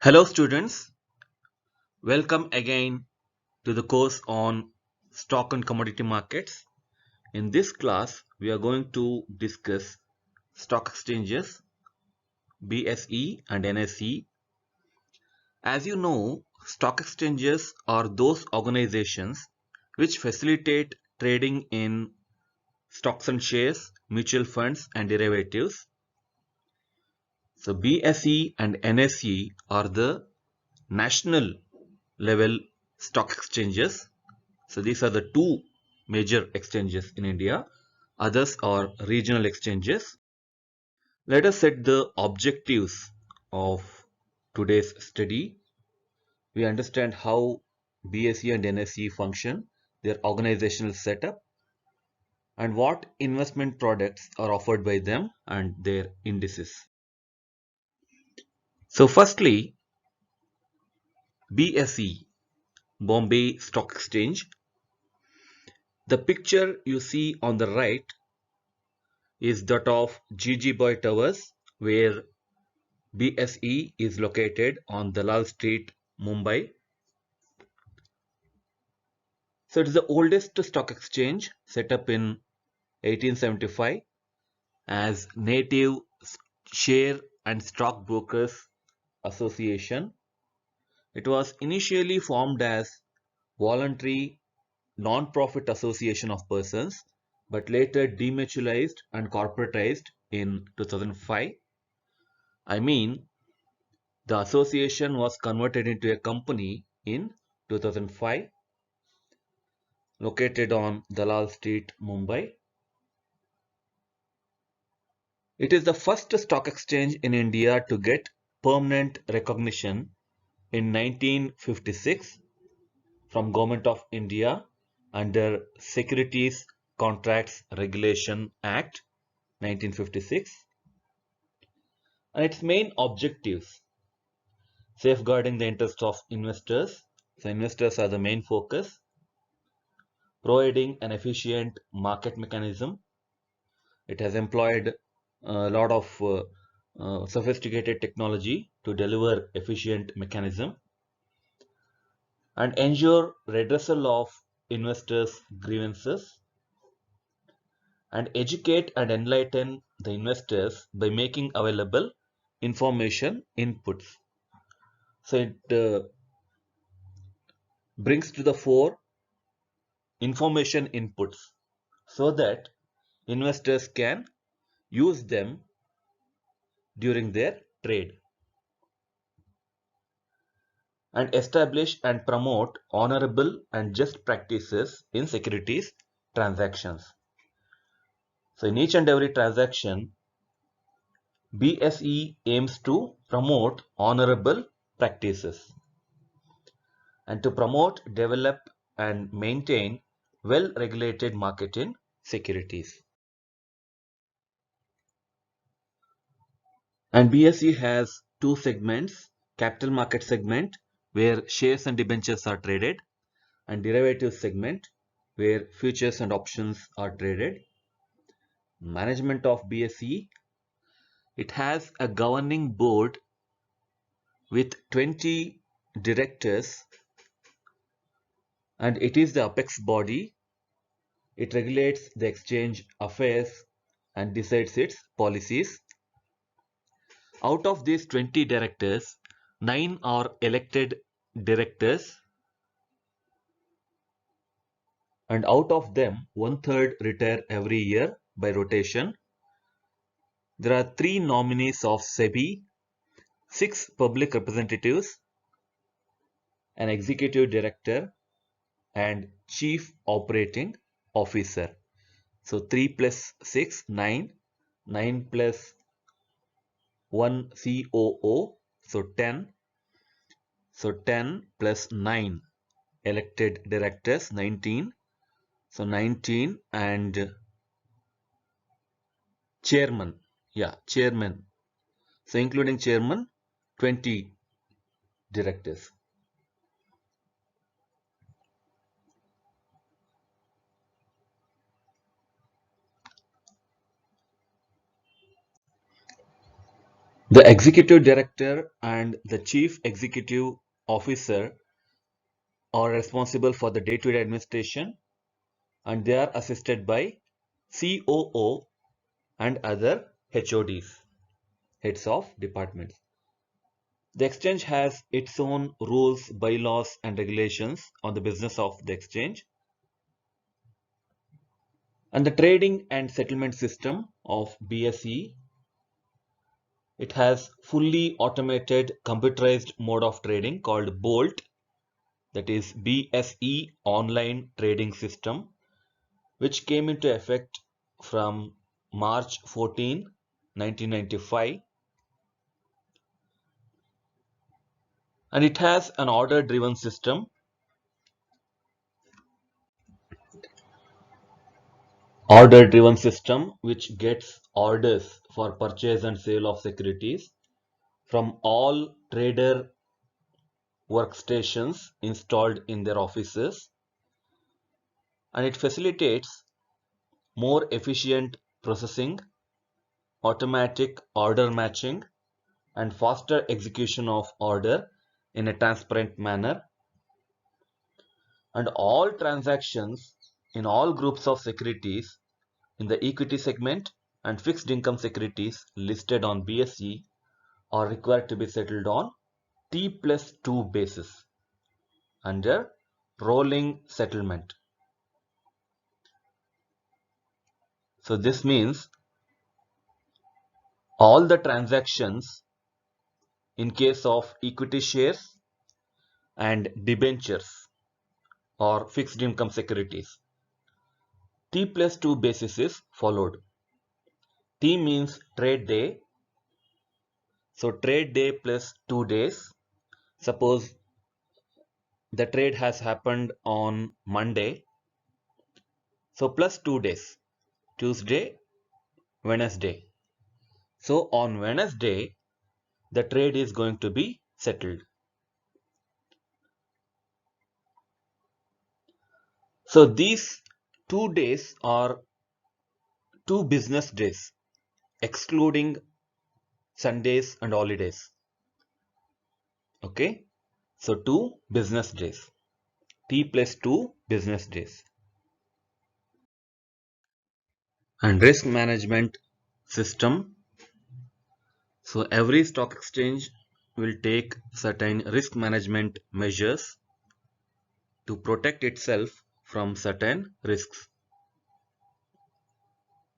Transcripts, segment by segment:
Hello students, welcome again to the course on stock and commodity markets. In this class, we are going to discuss stock exchanges, BSE and NSE. As you know, stock exchanges are those organizations which facilitate trading in stocks and shares, mutual funds and derivatives. So BSE and NSE are the national level stock exchanges. So these are the two major exchanges in India. Others are regional exchanges. Let us set the objectives of today's study. We understand how BSE and NSE function, their organizational setup, and what investment products are offered by them and their indices. So firstly, BSE, Bombay Stock Exchange. The picture you see on the right is that of Jijiboy Towers, where BSE is located on Dalal Street, Mumbai. So it is the oldest stock exchange set up in 1875 as Native Share and Stockbrokers Association. It was initially formed as voluntary non-profit association of persons, but later demutualized and corporatized in 2005. I mean, the association was converted into a company in 2005, located on Dalal Street, Mumbai. It is the first stock exchange in India to get permanent recognition in 1956 from Government of India under Securities Contracts Regulation Act 1956. And its main objectives: safeguarding the interests of investors. So investors are the main focus. Providing an efficient market mechanism. It has employed a lot of sophisticated technology to deliver efficient mechanism and ensure redressal of investors' grievances and educate and enlighten the investors by making available information inputs. So it brings to the fore information inputs so that investors can use them during their trade, and establish and promote honorable and just practices in securities transactions. So in each and every transaction, BSE aims to promote honorable practices and to promote, develop and maintain well-regulated market in securities. And BSE has two segments: capital market segment, where shares and debentures are traded, and derivative segment, where futures and options are traded. Management of BSE: it has a governing board with 20 directors, and it is the apex body. It regulates the exchange affairs and decides its policies. Out of these 20 directors, 9 are elected directors, and out of them, one-third retire every year by rotation. There are 3 nominees of SEBI, 6 public representatives, an executive director, and chief operating officer. So 3 plus 6, 9, 9 plus 1 COO, so 10. So 10 plus 9 elected directors, 19. So 19, and chairman, yeah, chairman. So including chairman, 20 directors. The executive director and the chief executive officer are responsible for the day-to-day administration, and they are assisted by COO and other HODs, heads of departments. The exchange has its own rules, bylaws, and regulations on the business of the exchange. And the trading and settlement system of BSE, it has fully automated computerized mode of trading called BOLT, that is BSE Online Trading System, which came into effect from March 14, 1995. And it has an order-driven system. Order-driven system which gets orders for purchase and sale of securities from all trader workstations installed in their offices, and it facilitates more efficient processing, automatic order matching, and faster execution of order in a transparent manner. And all transactions in all groups of securities in the equity segment and fixed income securities listed on BSE are required to be settled on T+2 basis under rolling settlement. So this means all the transactions in case of equity shares and debentures or fixed income securities, T+2 basis is followed. T means trade day. So trade day plus 2 days. Suppose the trade has happened on Monday. So plus 2 days, Tuesday, Wednesday. So on Wednesday, the trade is going to be settled. So these 2 days are 2 business days, excluding Sundays and holidays. Okay, so 2 business days, T+2 business days. And risk management system. So every stock exchange will take certain risk management measures to protect itself from certain risks.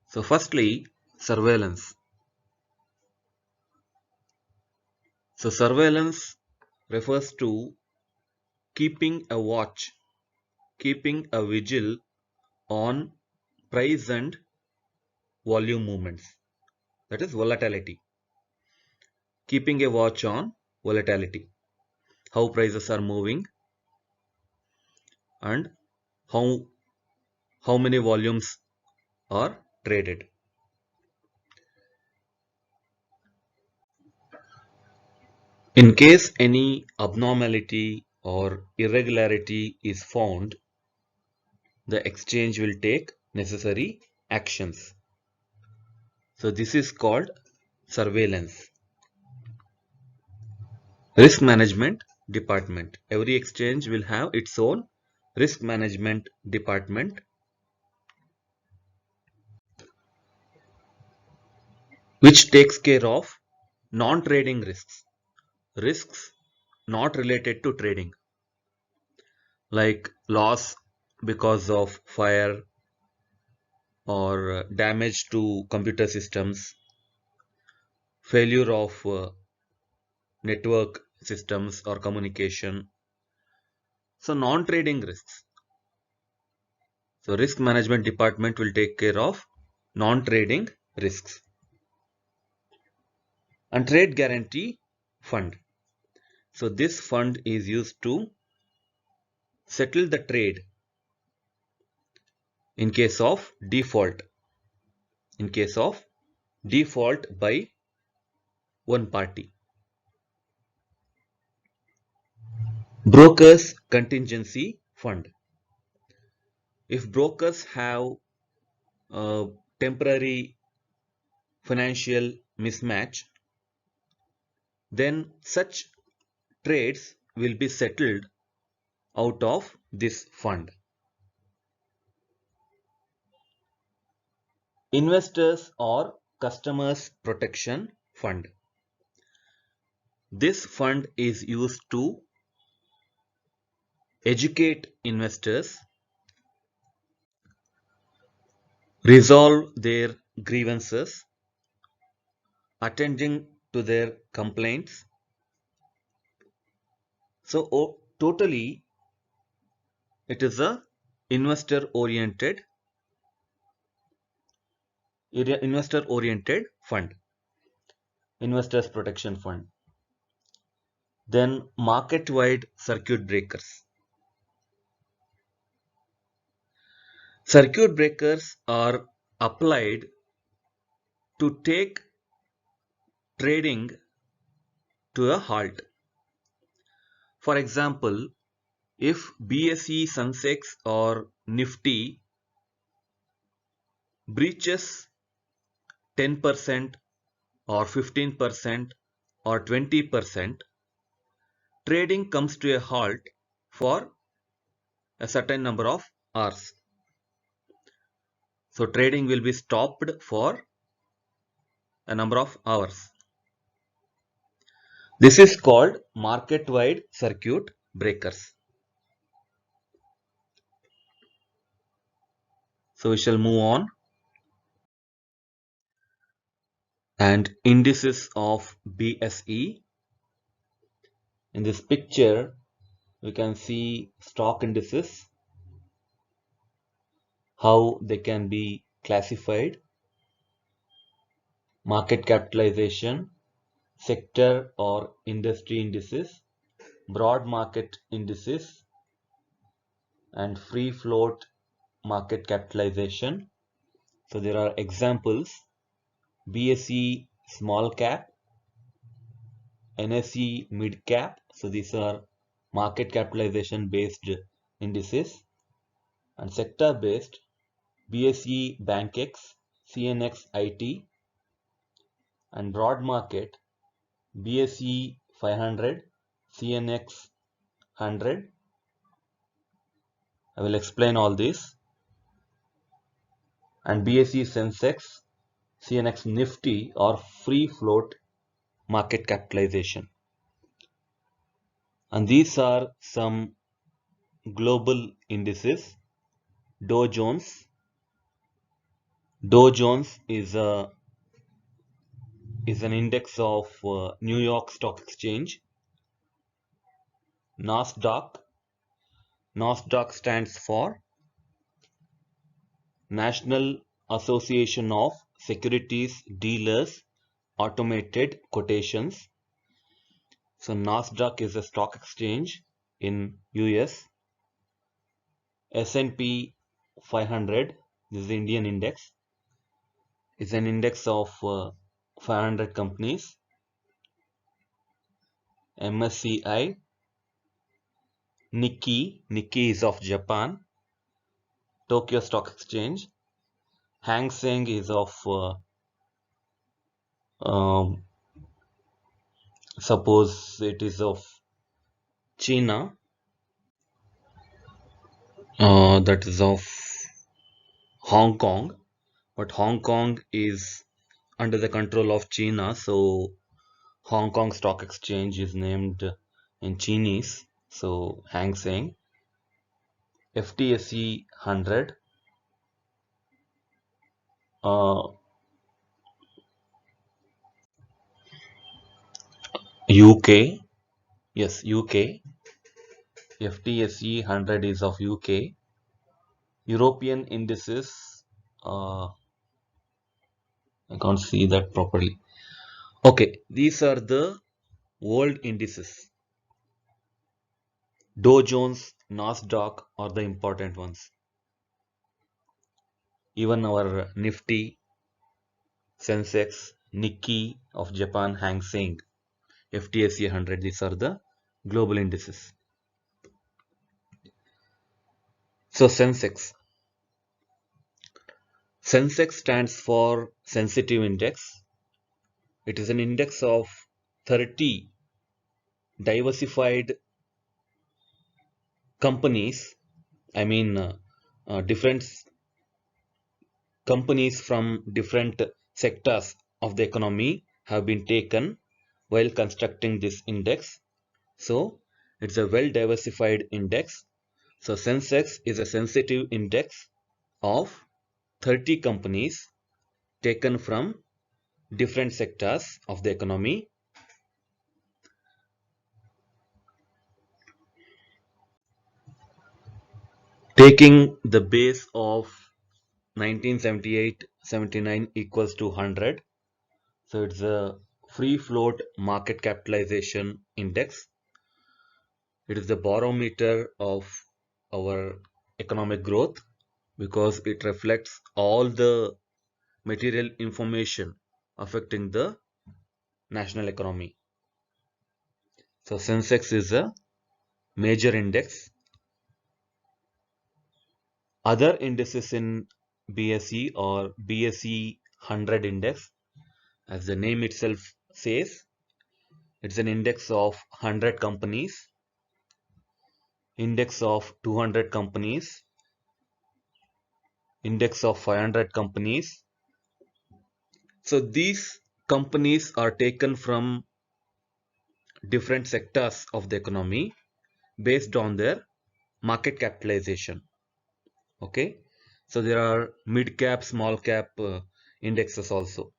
So firstly, surveillance. So surveillance refers to keeping a watch, keeping a vigil on price and volume movements. That is volatility. Keeping a watch on volatility, how prices are moving and how many volumes are traded. In case any abnormality or irregularity is found, the exchange will take necessary actions. So this is called surveillance. Risk management department. Every exchange will have its own risk management department, which takes care of non-trading risks, risks not related to trading, like loss because of fire or damage to computer systems, failure of network systems or communication. So non-trading risks. So risk management department will take care of non-trading risks. And trade guarantee fund. So this fund is used to settle the trade in case of default. In case of default by one party. Brokers contingency fund. If brokers have a temporary financial mismatch, then such trades will be settled out of this fund. Investors or Customers Protection Fund. This fund is used to educate investors, resolve their grievances, attending to their complaints. So totally it is a investor oriented fund, investors protection fund. Then market wide circuit breakers. Circuit breakers are applied to take trading to a halt. For example, if BSE, Sensex or Nifty breaches 10% or 15% or 20%, trading comes to a halt for a certain number of hours. So trading will be stopped for a number of hours. This is called market wide circuit breakers. So we shall move on. And indices of BSE. In this picture, we can see stock indices, how they can be classified, market capitalization, sector or industry indices, broad market indices, and free float market capitalization. So there are examples: BSE small cap, NSE mid cap. So these are market capitalization based indices, and sector based BSE BankX, CNX IT, and broad market BSE 500, CNX 100. I will explain all this. And BSE Sensex, CNX Nifty or free float market capitalization. And these are some global indices. Dow Jones. Dow Jones is an index of New York Stock Exchange. Nasdaq. Nasdaq stands for National Association of Securities Dealers Automated Quotations. So Nasdaq is a stock exchange in US. S&P 500, this is the Indian index, is an index of 500 companies. MSCI, Nikkei is of Japan. Tokyo Stock Exchange. Hang Seng is of suppose it is of China, that is of Hong Kong, but Hong Kong is under the control of China, so Hong Kong Stock Exchange is named in Chinese, so Hang Seng. FTSE 100, UK, yes, UK. FTSE 100 is of UK. European indices, I can't see that properly. Okay, these are the world indices. Dow Jones, Nasdaq are the important ones. Even our Nifty, Sensex, Nikkei of Japan, Hang Seng, FTSE 100, these are the global indices. So Sensex. Sensex stands for sensitive index. It is an index of 30 diversified companies, I mean different companies from different sectors of the economy have been taken while constructing this index. So it's a well diversified index. So Sensex is a sensitive index of 30 companies taken from different sectors of the economy. Taking the base of 1978-79 equals to 100. So it's a free float market capitalization index. It is the barometer of our economic growth because it reflects all the material information affecting the national economy. So Sensex is a major index. Other indices in BSE or BSE 100 index, as the name itself says, it's an index of 100 companies, index of 200 companies, index of 500 companies. So these companies are taken from different sectors of the economy based on their market capitalization. Okay, so there are mid cap, small cap indexes also,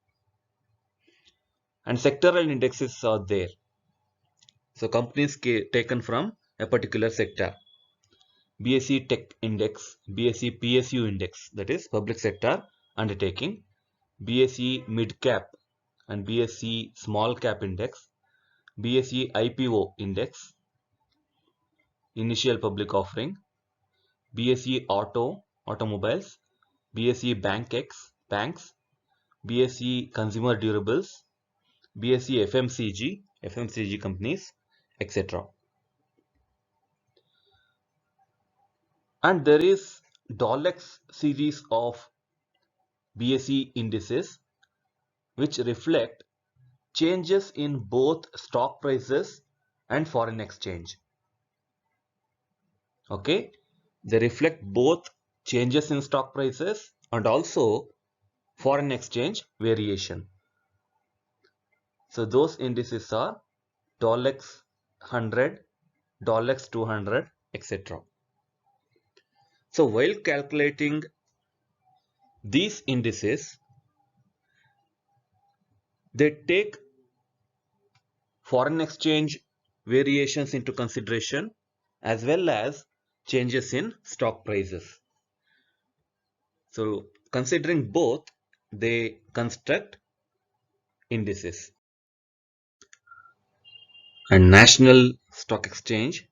and sectoral indexes are there. So companies taken from a particular sector. BSE Tech Index, BSE PSU Index, that is public sector undertaking, BSE Mid Cap and BSE Small Cap Index, BSE IPO Index, Initial Public Offering, BSE Automobiles, BSE Banks, BSE Consumer Durables, BSE FMCG companies, etc. And there is Dolex series of BSE indices which reflect changes in both stock prices and foreign exchange. Okay, they reflect both changes in stock prices and also foreign exchange variation. So those indices are Dolex 100, Dolex 200, etc. So while calculating these indices, they take foreign exchange variations into consideration as well as changes in stock prices. So considering both, they construct indices. And National Stock Exchange,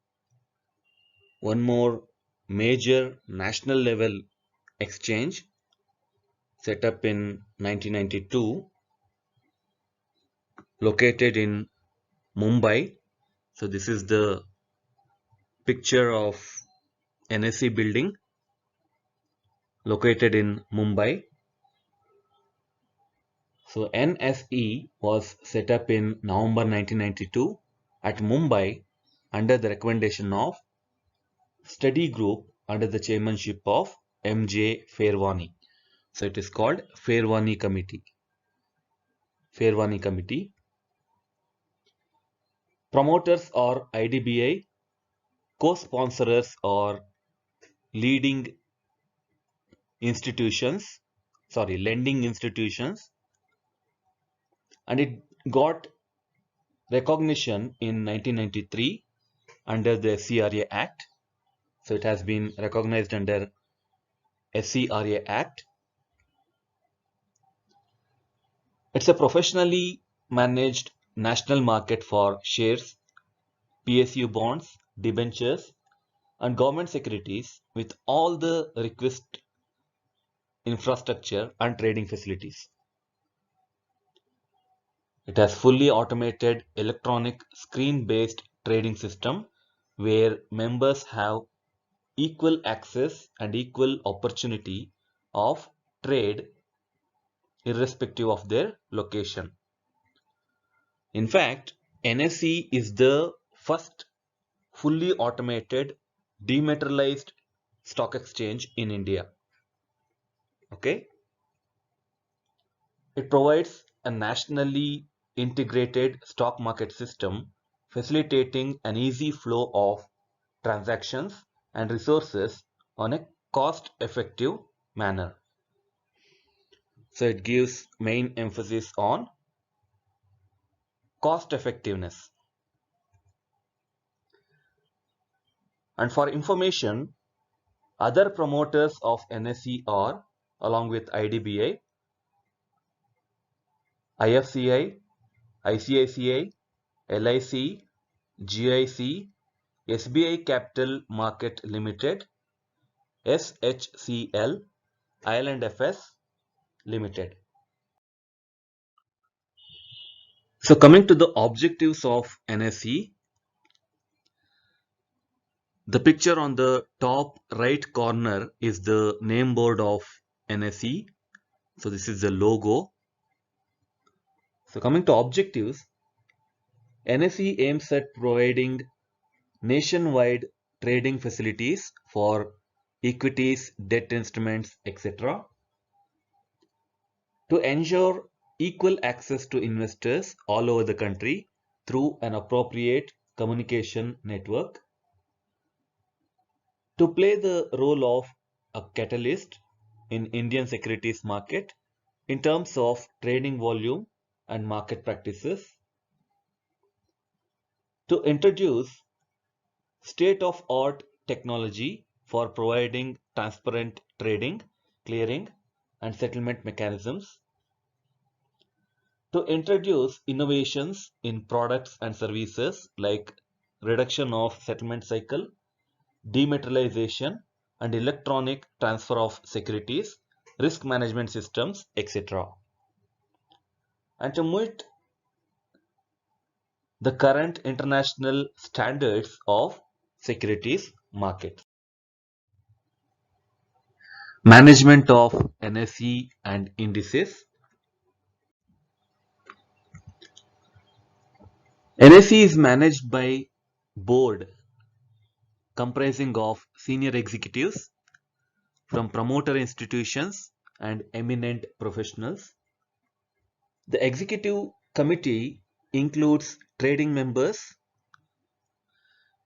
one more major national level exchange set up in 1992, located in Mumbai. So this is the picture of NSE building located in Mumbai. So NSE was set up in November 1992 at Mumbai under the recommendation of study group under the chairmanship of M.J. Fairwani. So it is called Fairwani Committee. Fairwani Committee. Promoters are IDBI. Co-sponsors are leading institutions, lending institutions, and it got recognition in 1993 under the SCRA Act. So it has been recognized under SCRA Act. It's a professionally managed national market for shares, PSU bonds, debentures, and government securities with all the requisite infrastructure and trading facilities. It has fully automated electronic screen-based trading system where members have equal access and equal opportunity of trade irrespective of their location. In fact, NSE is the first fully automated dematerialized stock exchange in India. Okay, it provides a nationally integrated stock market system facilitating an easy flow of transactions and resources on a cost-effective manner. So it gives main emphasis on cost effectiveness. And for information, other promoters of NSE are, along with IDBI, IFCI, ICICI, LIC, GIC, SBI Capital Market Limited, SHCL, IL&FS Limited. So coming to the objectives of NSE, the picture on the top right corner is the name board of NSE. So this is the logo. So coming to objectives, NSE aims at providing nationwide trading facilities for equities, debt instruments, etc. to ensure equal access to investors all over the country through an appropriate communication network, to play the role of a catalyst in Indian securities market in terms of trading volume and market practices, to introduce state-of-art technology for providing transparent trading, clearing, and settlement mechanisms, to introduce innovations in products and services like reduction of settlement cycle, dematerialization, and electronic transfer of securities, risk management systems, etc. And to meet the current international standards of securities markets. Management of NSE and indices. NSE is managed by board comprising of senior executives from promoter institutions and eminent professionals. The executive committee includes trading members,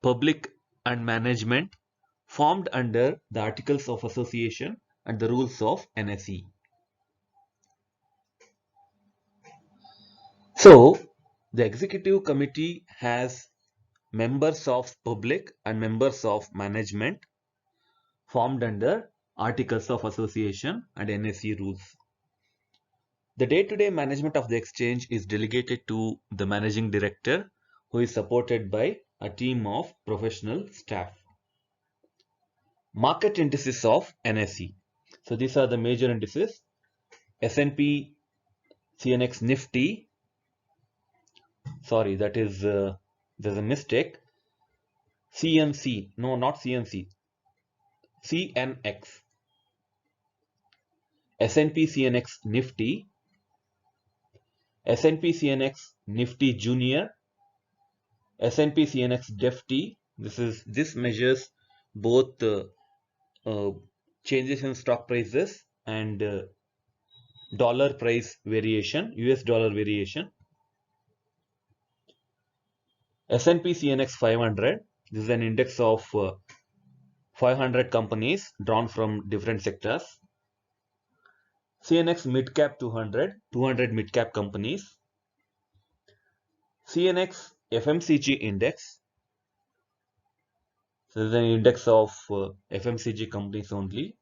public and management formed under the Articles of Association and the rules of NSE. So, the executive committee has members of public and members of management formed under Articles of Association and NSE rules. The day-to-day management of the exchange is delegated to the managing director, who is supported by a team of professional staff. Market indices of NSE. So these are the major indices. S&P CNX Nifty. Sorry, that is there's a mistake. CMC. No, not CMC. CNX. S&P CNX Nifty. S&P CNX Nifty Junior. S&P CNX Defty. This measures both changes in stock prices and dollar price variation, US dollar variation. S&P CNX 500. This is an index of 500 companies drawn from different sectors. CNX Midcap 200, 200 midcap companies. CNX FMCG Index. So this is an index of FMCG companies only.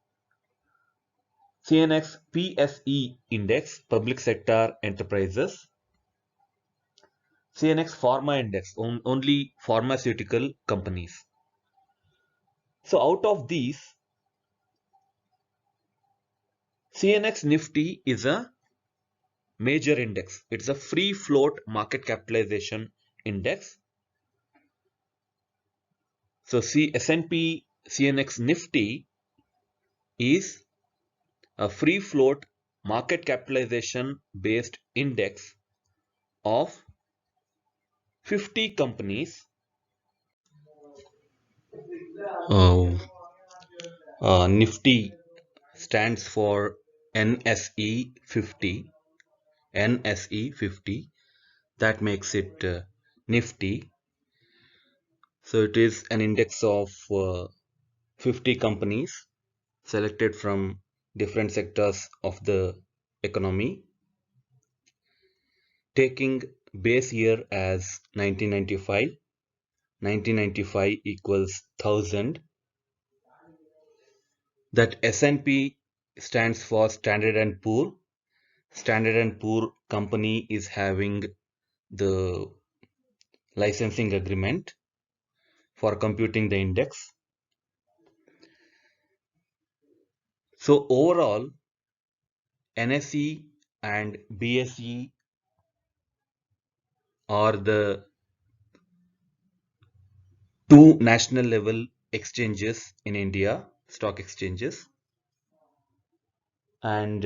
CNX PSE Index, Public Sector Enterprises. CNX Pharma Index, only pharmaceutical companies. So out of these, CNX Nifty is a major index. It's a free float market capitalization index. So S&P CNX Nifty is a free float market capitalization based index of 50 companies. Uh, Nifty stands for NSE 50. NSE 50. That makes it Nifty. So it is an index of 50 companies selected from different sectors of the economy, taking base year as 1995. 1995 equals 1000. That S&P stands for Standard and Poor. Standard and Poor company is having the licensing agreement for computing the index. So overall, NSE and BSE are the two national level exchanges in India, stock exchanges, and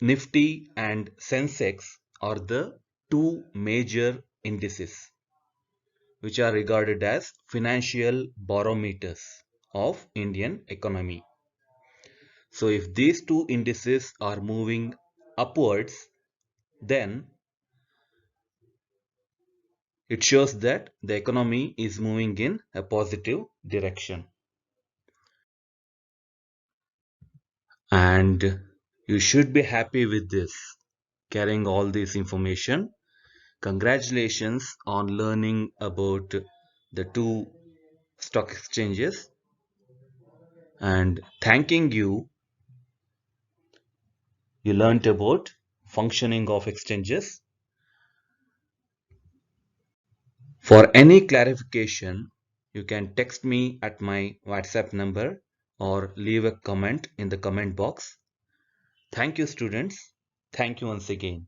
Nifty and Sensex are the two major indices which are regarded as financial barometers of Indian economy. So if these two indices are moving upwards, then it shows that the economy is moving in a positive direction. And you should be happy with this, carrying all this information. Congratulations on learning about the two stock exchanges, and thanking you, you learned about functioning of exchanges. For any clarification, you can text me at my WhatsApp number or leave a comment in the comment box. Thank you, students. Thank you once again.